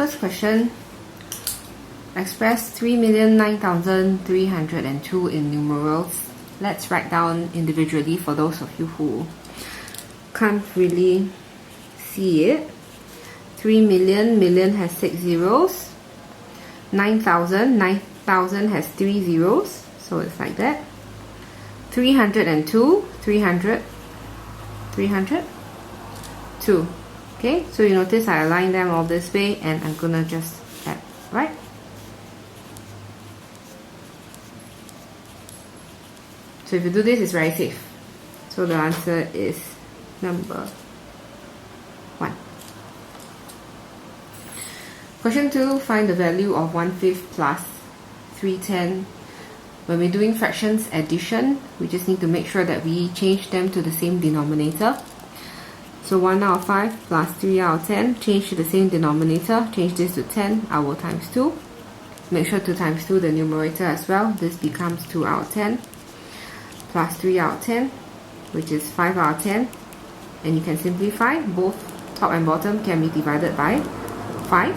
first question, express 3,09,302 in numerals. Let's write down individually for those of you who can't really see it. 3 million, million has 6 zeros. 9,000, 9,000 has 3 zeros, so it's like that. 302, 300, 300, 2. Okay, so you notice I align them all this way and I'm gonna just add, right? So if you do this, it's very safe. So the answer is number 1. Question 2, find the value of 1/5 plus 3/10. When we're doing fractions addition, we just need to make sure that we change them to the same denominator. So 1 out of 5 plus 3 out of 10, change to the same denominator, change this to 10, I will times 2. Make sure to times 2 the numerator as well. This becomes 2 out of 10 plus 3 out of 10, which is 5 out of 10. And you can simplify, both top and bottom can be divided by 5.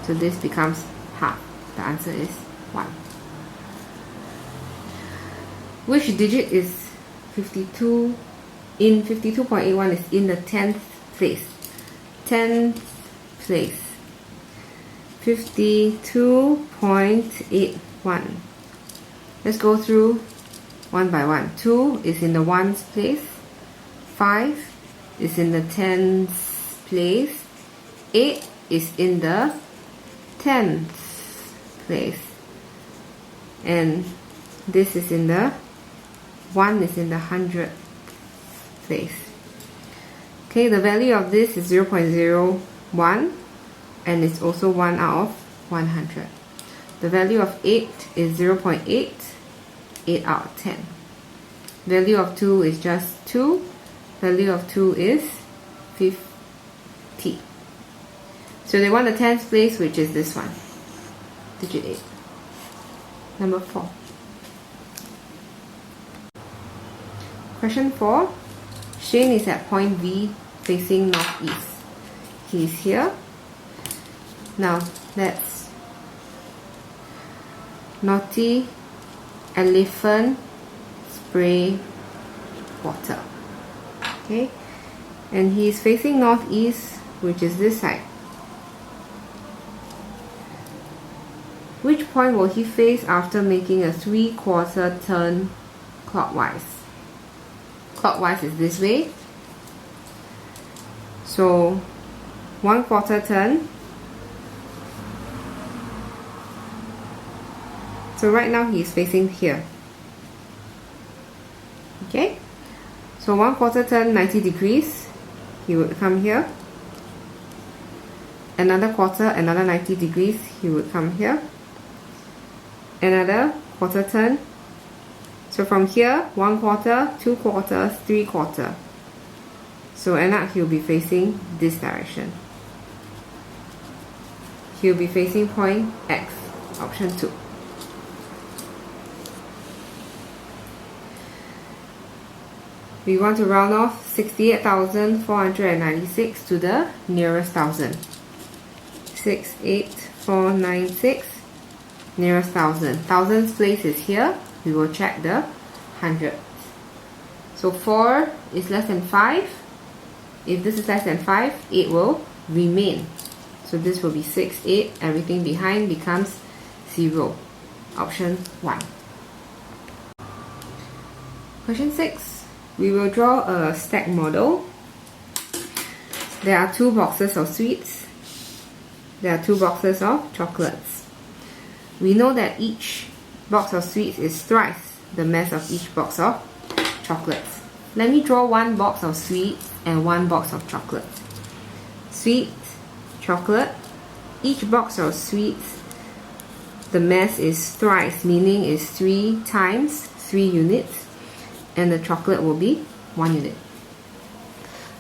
So this becomes half. The answer is 1. Which digit is 52? In 52.81 is in the 10th place. 10th place. 52.81. Let's go through one by one. 2 is in the 1's place. 5 is in the 10th place. 8 is in the 10th place. And this is in the 1 is in the 100th place. Okay, the value of this is 0.01 and it's also 1 out of 100. The value of 8 is 0.8, 8 out of 10. Value of 2 is just 2. Value of 2 is 50. So they want the 10th place, which is this one, digit 8. Number 4. Question 4. Shane is at point V facing northeast. He's here. Now let's naughty elephant spray water. Okay, and he's facing northeast, which is this side. Which point will he face after making a 3/4 turn clockwise? Clockwise is this way. So 1/4 turn. So right now he's facing here. Okay, so 1/4 turn 90 degrees, he would come here. Another quarter, another 90 degrees, he would come here. Another quarter turn. So from here, 1/4, 2 quarters, 3 quarters. So end up he'll be facing this direction. He'll be facing point X, option 2. We want to round off 68,496 to the nearest thousand. 68496, nearest thousand. Thousandth place is here. We will check the 100. So 4 is less than 5. If this is less than 5, 8 will remain. So this will be 6, 8. Everything behind becomes 0. Option 1. Question 6. We will draw a stack model. There are 2 boxes of sweets. There are 2 boxes of chocolates. We know that each box of sweets is thrice the mass of each box of chocolates. Let me draw 1 box of sweets and 1 box of chocolates. Sweet, chocolate. Each box of sweets, the mass is thrice, meaning is 3 times 3 units, and the chocolate will be 1 unit.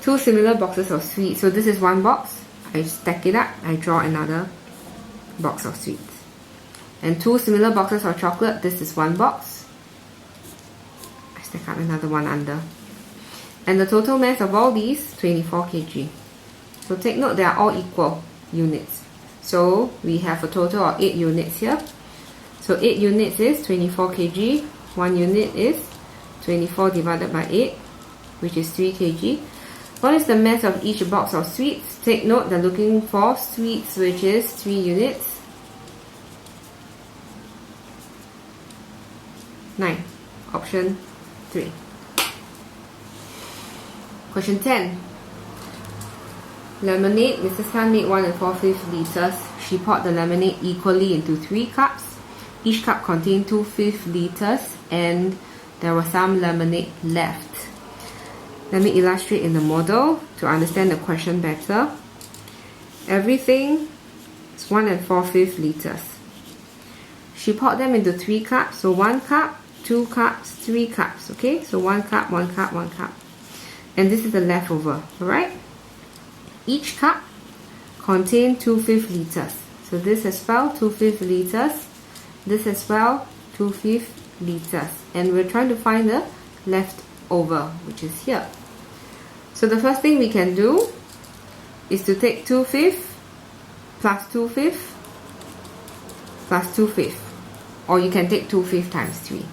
2 similar boxes of sweets. So this is 1 box. I stack it up. I draw another box of sweets. And 2 similar boxes of chocolate. This is 1 box. I stack up another one under. And the total mass of all these, 24 kg. So take note, they are all equal units. So we have a total of 8 units here. So 8 units is 24 kg. 1 unit is 24 divided by 8, which is 3 kg. What is the mass of each box of sweets? Take note they're looking for sweets, which is 3 units. 9. Option 3. Question 10. Lemonade. Mrs. Tan made 1 4/5 liters. She poured the lemonade equally into 3 cups. Each cup contained 2/5 liters and there was some lemonade left. Let me illustrate in the model to understand the question better. Everything is 1 4/5 liters. She poured them into 3 cups. So 1 cup, 2 cups, 3 cups. Okay, so 1 cup, 1 cup, 1 cup. And this is the leftover, alright? Each cup contained 2/5 liters. So this as well, 2/5 liters. This as well, 2/5 liters. And we're trying to find the leftover, which is here. So the first thing we can do is to take 2/5 plus 2/5 plus 2/5. Or you can take 2/5 times 3.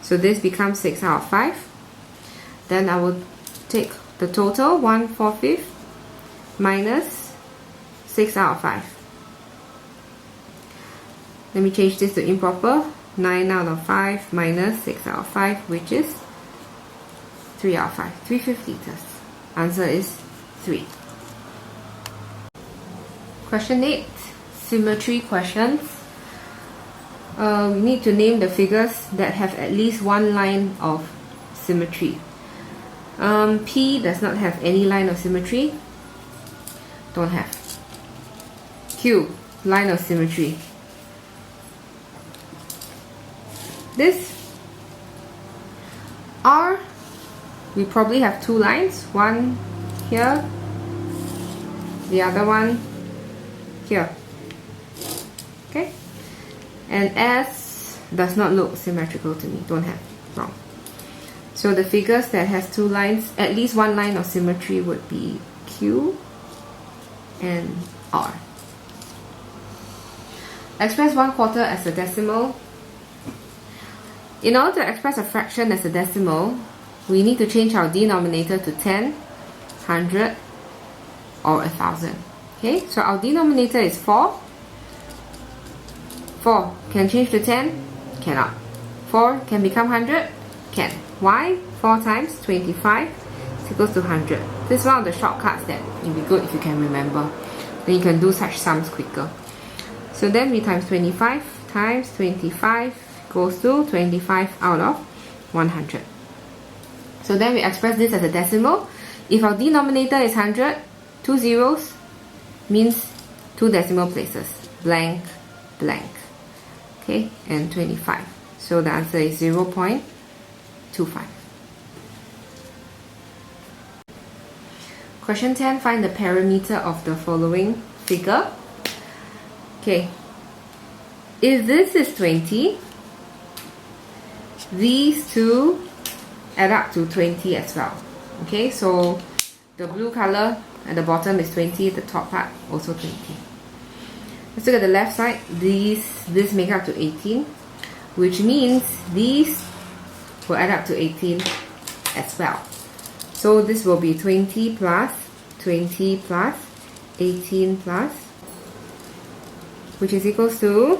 So this becomes 6 out of 5. Then I will take the total, 1 4/5 minus 6 out of 5. Let me change this to improper. 9 out of 5 minus 6 out of 5, which is 3 out of 5. 3/5 liters. Answer is 3. Question 8. Symmetry questions. We need to name the figures that have at least one line of symmetry. P does not have any line of symmetry. Don't have. Q, line of symmetry. This R, we probably have 2 lines. One here, the other one here. Okay? And S does not look symmetrical to me. Don't have. Wrong. So the figures that has 2 lines, at least one line of symmetry would be Q and R. Express 1/4 as a decimal. In order to express a fraction as a decimal, we need to change our denominator to 10, 100 or 1000. Okay, so our denominator is 4. 4 can change to 10? Cannot. 4 can become 100? Can. Why? 4 times 25 is equals to 100. This is one of the shortcuts that will be good if you can remember. Then you can do such sums quicker. So then we times 25 times 25 goes to 25 out of 100. So then we express this as a decimal. If our denominator is 100, 2 zeros means 2 decimal places. Blank, blank. Okay, and 25. So the answer is 0.25. Question 10, find the parameter of the following figure. Okay, if this is 20, these two add up to 20 as well. Okay, so the blue color at the bottom is 20, the top part also 20. Let's look at the left side. This make up to 18, which means these will add up to 18 as well. So this will be 20 plus 20 plus 18 plus, which is equals to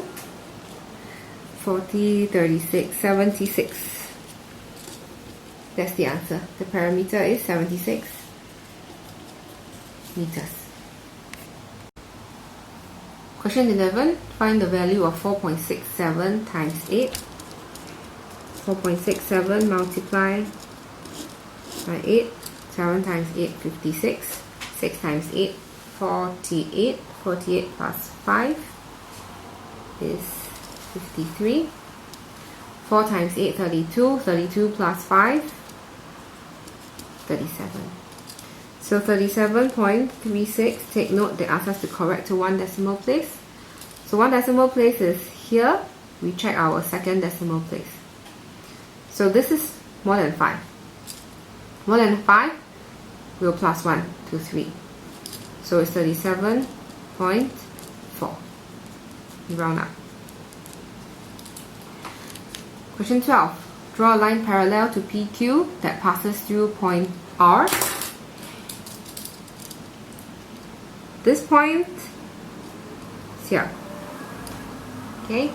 40, 36, 76. That's the answer. The parameter is 76 meters. Question 11. Find the value of 4.67 times 8. 4.67 multiplied by 8. 7 times 8, 56. 6 times 8, 48. 48 plus 5 is 53. 4 times 8, 32. 32 plus 5, 37. So 37.36. Take note they ask us to correct to 1 decimal place. So 1 decimal place is here. We check our second decimal place. So this is more than 5. More than 5, we'll plus 1 to 3. So it's 37.3. You round up. Question 12. Draw a line parallel to PQ that passes through point R. This point is here. Okay,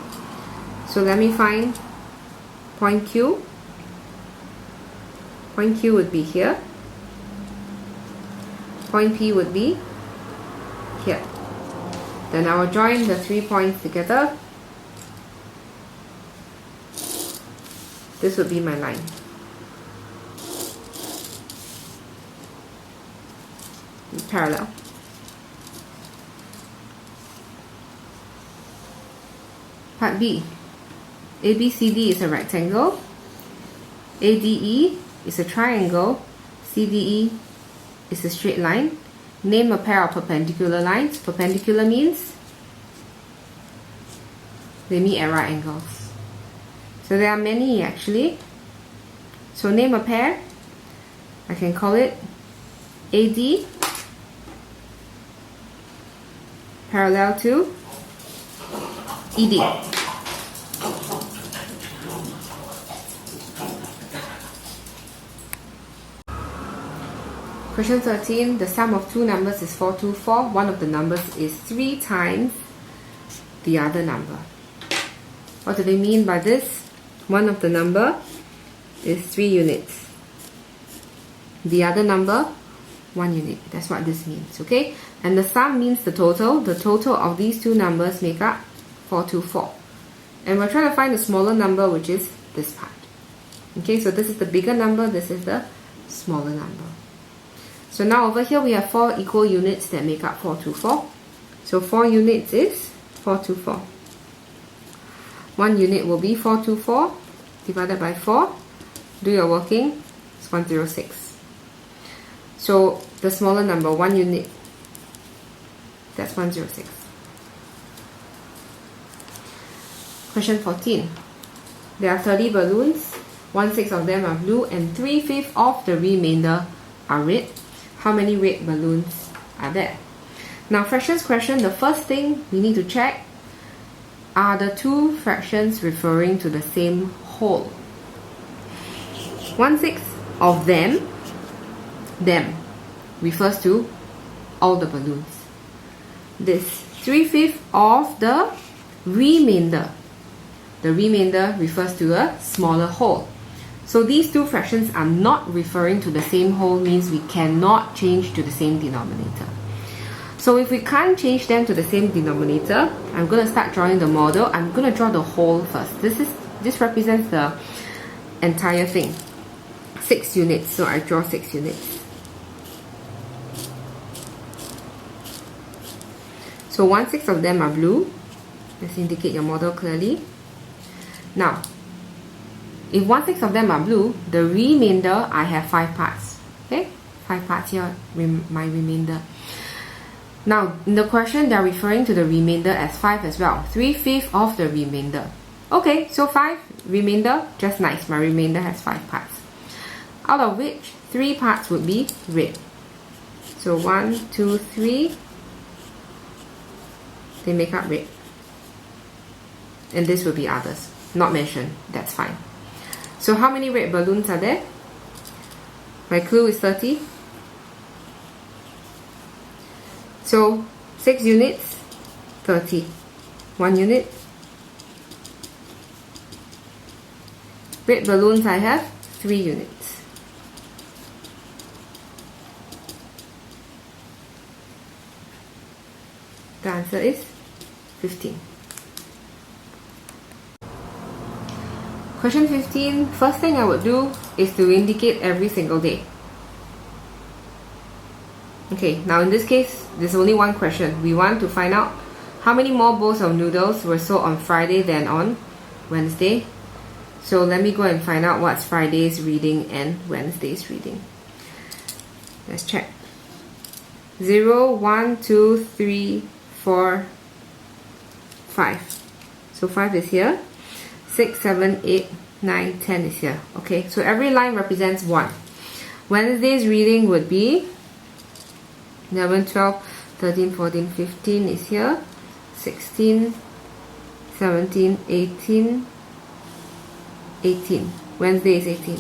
so let me find point Q. Point Q would be here. Point P would be here. Then I will join the 3 points together. This would be my line. Parallel. Part B. ABCD is a rectangle. ADE is a triangle. CDE is a straight line. Name a pair of perpendicular lines. Perpendicular means they meet at right angles. So there are many actually. So name a pair. I can call it AD parallel to ED. Question 13. The sum of two numbers is 424. One of the numbers is 3 times the other number. What do they mean by this? One of the number is 3 units. The other number, 1 unit. That's what this means, okay? And the sum means the total. The total of these two numbers make up 424. And we're trying to find the smaller number, which is this part. Okay, so this is the bigger number, this is the smaller number. So now over here we have 4 equal units that make up 424. So 4 units is 424. 1 unit will be 424 divided by 4. Do your working, it's 106. So the smaller number, 1 unit, that's 106. Question 14. There are 30 balloons, 1/6 of them are blue and 3/5 of the remainder are red. How many red balloons are there? Now fractions question, the first thing we need to check, are the two fractions referring to the same whole? 1/6 of them refers to all the balloons. This 3/5 of the remainder. The remainder refers to a smaller whole. So these two fractions are not referring to the same whole, means we cannot change to the same denominator. So if we can't change them to the same denominator, I'm going to start drawing the model. I'm going to draw the whole first. This represents the entire thing. 6 units, so I draw 6 units. So 1/6 of them are blue. Let's indicate your model clearly. Now, if 1/6 of them are blue, the remainder, I have 5 parts. Okay, 5 parts here, my remainder. Now, in the question, they're referring to the remainder as 5 as well. 3/5 of the remainder. Okay, so 5 remainder, just nice. My remainder has 5 parts. Out of which 3 parts would be red. So 1, 2, 3. They make up red. And this will be others. Not mentioned. That's fine. So how many red balloons are there? My clue is 30. So 6 units, 30. 1 unit. Red balloons I have 3 units. The answer is 15. Question 15, first thing I would do is to indicate every single day. Okay, now in this case, there's only one question. We want to find out how many more bowls of noodles were sold on Friday than on Wednesday. So let me go and find out what's Friday's reading and Wednesday's reading. Let's check. 0, 1, 2, 3, 4, 5. So 5 is here. 6, 7, 8, 9, 10 is here. Okay, so every line represents 1. Wednesday's reading would be 11, 12, 13, 14, 15 is here. 16, 17, 18, 18. Wednesday is 18.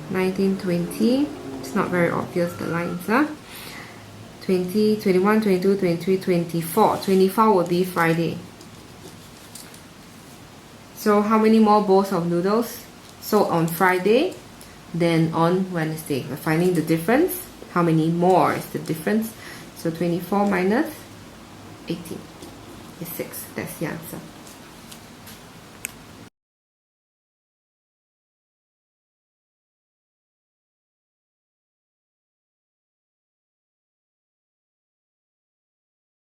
19, 20. It's not very obvious, the lines, huh? 20, 21, 22, 23, 24. 24 would be Friday. So how many more bowls of noodles sold on Friday than on Wednesday? We're finding the difference. How many more is the difference? So 24 minus 18 is 6. That's the answer.